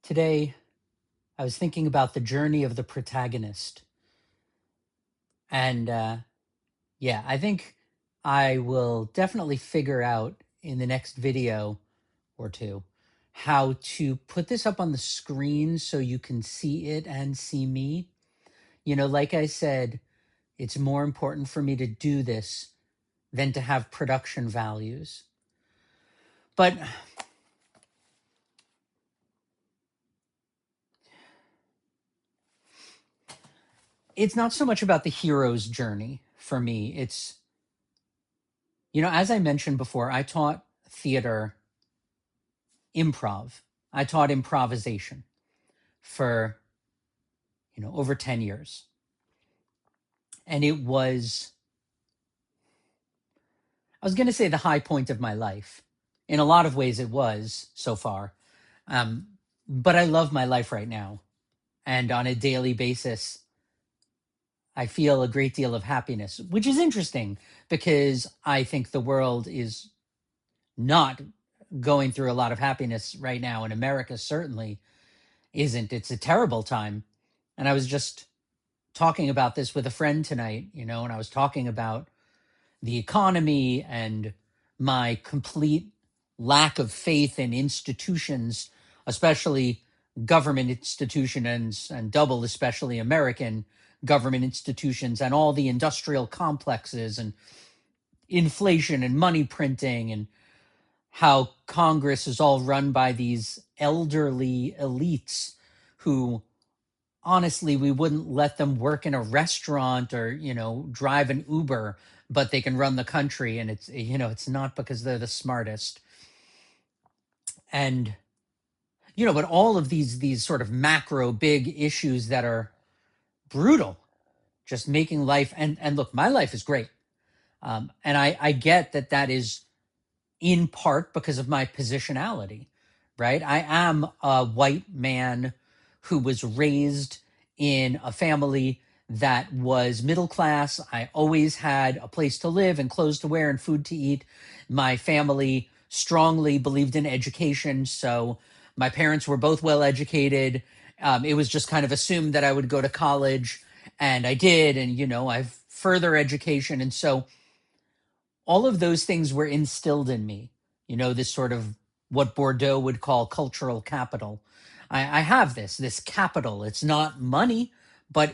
Today, I was thinking about the journey of the protagonist. And yeah, I think I will definitely figure out in the next video or two how to put this up on the screen so you can see it and see me. Like I said, it's more important for me to do this than to have production values. But it's not so much about the hero's journey for me. As I mentioned before, I taught theater improv. I taught improvisation for, over 10 years. And I was going to say the high point of my life. In a lot of ways it was so far. But I love my life right now. And on a daily basis, I feel a great deal of happiness, which is interesting because I think the world is not going through a lot of happiness right now. And America certainly isn't. It's a terrible time. And I was just talking about this with a friend tonight, and I was talking about the economy and my complete lack of faith in institutions, especially government institutions and double, especially American government institutions and all the industrial complexes and inflation and money printing and how Congress is all run by these elderly elites who honestly, we wouldn't let them work in a restaurant or, drive an Uber, but they can run the country. And it's not because they're the smartest. And, but all of these sort of macro big issues that are brutal, just making life. And look, my life is great. And I get that is in part because of my positionality, right? I am a white man who was raised in a family that was middle class. I always had a place to live and clothes to wear and food to eat. My family strongly believed in education. So my parents were both well educated. It was just kind of assumed that I would go to college, and I did. And, I've further education. And so all of those things were instilled in me, this sort of what Bordeaux would call cultural capital. I have this capital. It's not money, but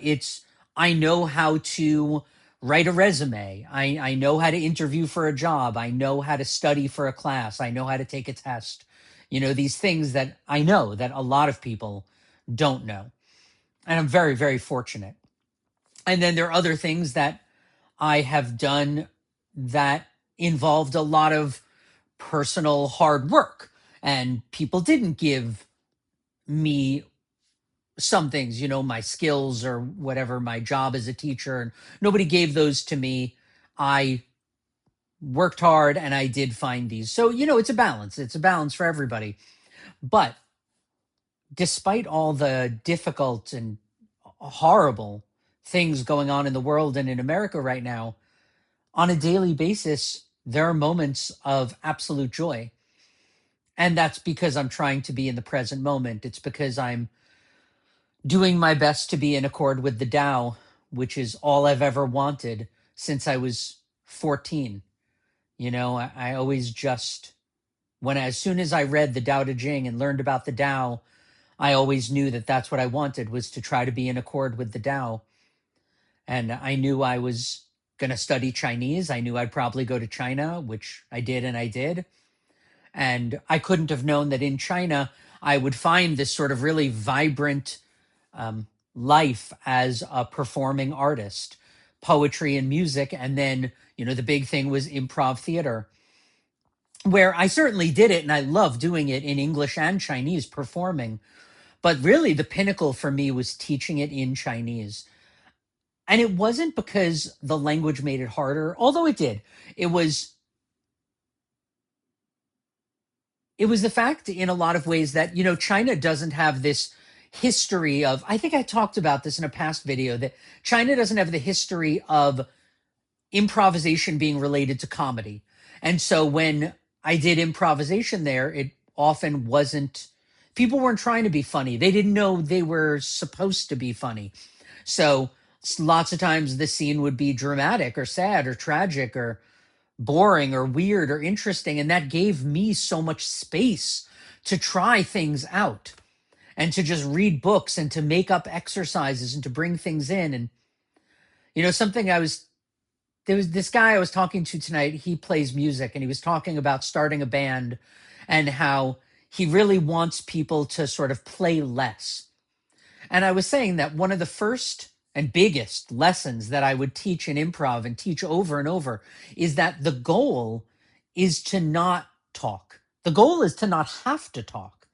I know how to write a resume. I know how to interview for a job. I know how to study for a class. I know how to take a test. These things that I know that a lot of people don't know. And I'm very, very fortunate. And then there are other things that I have done that involved a lot of personal hard work, and people didn't give me some things, my skills or whatever, my job as a teacher, and nobody gave those to me. I worked hard and I did find these. So, it's a balance. It's a balance for everybody. But despite all the difficult and horrible things going on in the world and in America right now, on a daily basis, there are moments of absolute joy. And that's because I'm trying to be in the present moment. It's because I'm doing my best to be in accord with the Tao, which is all I've ever wanted since I was 14. I always just, as soon as I read the Tao Te Ching and learned about the Tao, I always knew that that's what I wanted, was to try to be in accord with the Tao. And I knew I was going to study Chinese. I knew I'd probably go to China, which I did, and I did. And I couldn't have known that in China, I would find this sort of really vibrant life as a performing artist, poetry and music. And then, the big thing was improv theater, where I certainly did it. And I love doing it in English and Chinese, performing. But really, the pinnacle for me was teaching it in Chinese. And it wasn't because the language made it harder, although it did. It was the fact in a lot of ways that, China doesn't have this history of, I think I talked about this in a past video, that China doesn't have the history of improvisation being related to comedy. And so when I did improvisation there, it often wasn't People weren't trying to be funny. They didn't know they were supposed to be funny. So lots of times the scene would be dramatic or sad or tragic or boring or weird or interesting. And that gave me so much space to try things out and to just read books and to make up exercises and to bring things in. And, something there was this guy I was talking to tonight. He plays music and he was talking about starting a band and how he really wants people to sort of play less. And I was saying that one of the first and biggest lessons that I would teach in improv and teach over and over is that the goal is to not talk. The goal is to not have to talk.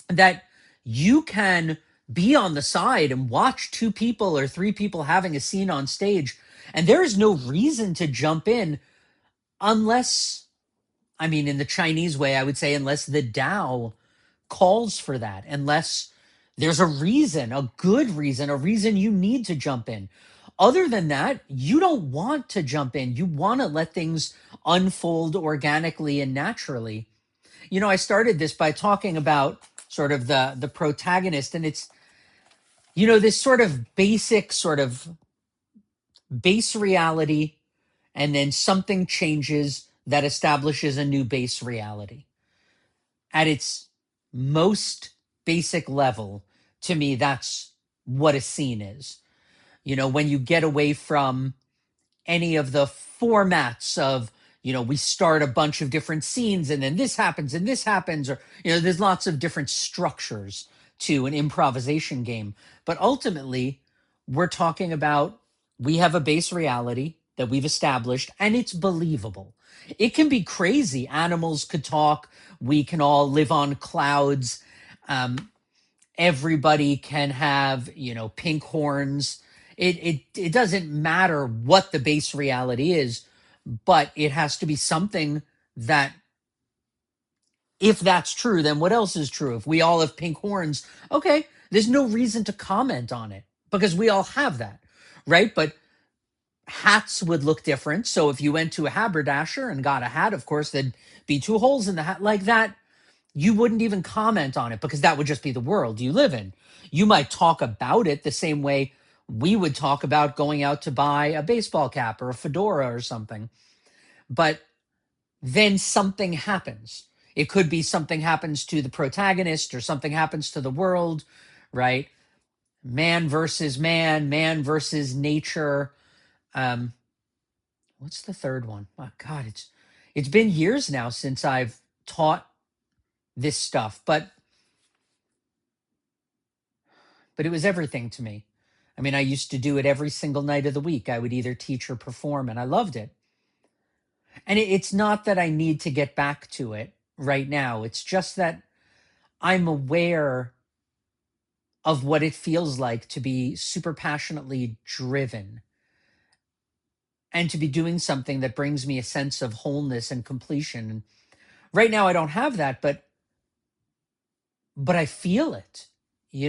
That you can be on the side and watch two people or three people having a scene on stage, and there is no reason to jump in unless, I mean, in the Chinese way, I would say, unless the Tao calls for that, unless there's a reason, a good reason, a reason you need to jump in. Other than that, you don't want to jump in. You want to let things unfold organically and naturally. I started this by talking about sort of the protagonist, and it's, this sort of basic sort of base reality, and then something changes that establishes a new base reality. At its most basic level, to me, that's what a scene is. When you get away from any of the formats of, we start a bunch of different scenes and then this happens and this happens, or, there's lots of different structures to an improvisation game. But ultimately, we're talking about, we have a base reality that we've established and it's believable. It can be crazy. Animals could talk. We can all live on clouds. Everybody can have, pink horns. It doesn't matter what the base reality is, but it has to be something that, if that's true, then what else is true? If we all have pink horns, okay, there's no reason to comment on it because we all have that, right? But hats would look different. So if you went to a haberdasher and got a hat, of course, there'd be two holes in the hat like that. You wouldn't even comment on it because that would just be the world you live in. You might talk about it the same way we would talk about going out to buy a baseball cap or a fedora or something. But then something happens. It could be something happens to the protagonist or something happens to the world, right? Man versus nature. Um, what's the third one? Oh God, it's been years now since I've taught this stuff, but it was everything to me. I mean, I used to do it every single night of the week. I would either teach or perform, and I loved it. And it's not that I need to get back to it right now. It's just that I'm aware of what it feels like to be super passionately driven and to be doing something that brings me a sense of wholeness and completion. And right now I don't have that, but I feel it,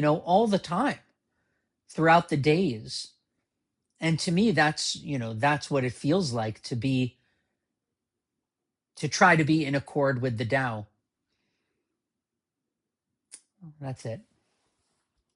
all the time throughout the days. And to me, that's what it feels like to try to be in accord with the Tao. That's it.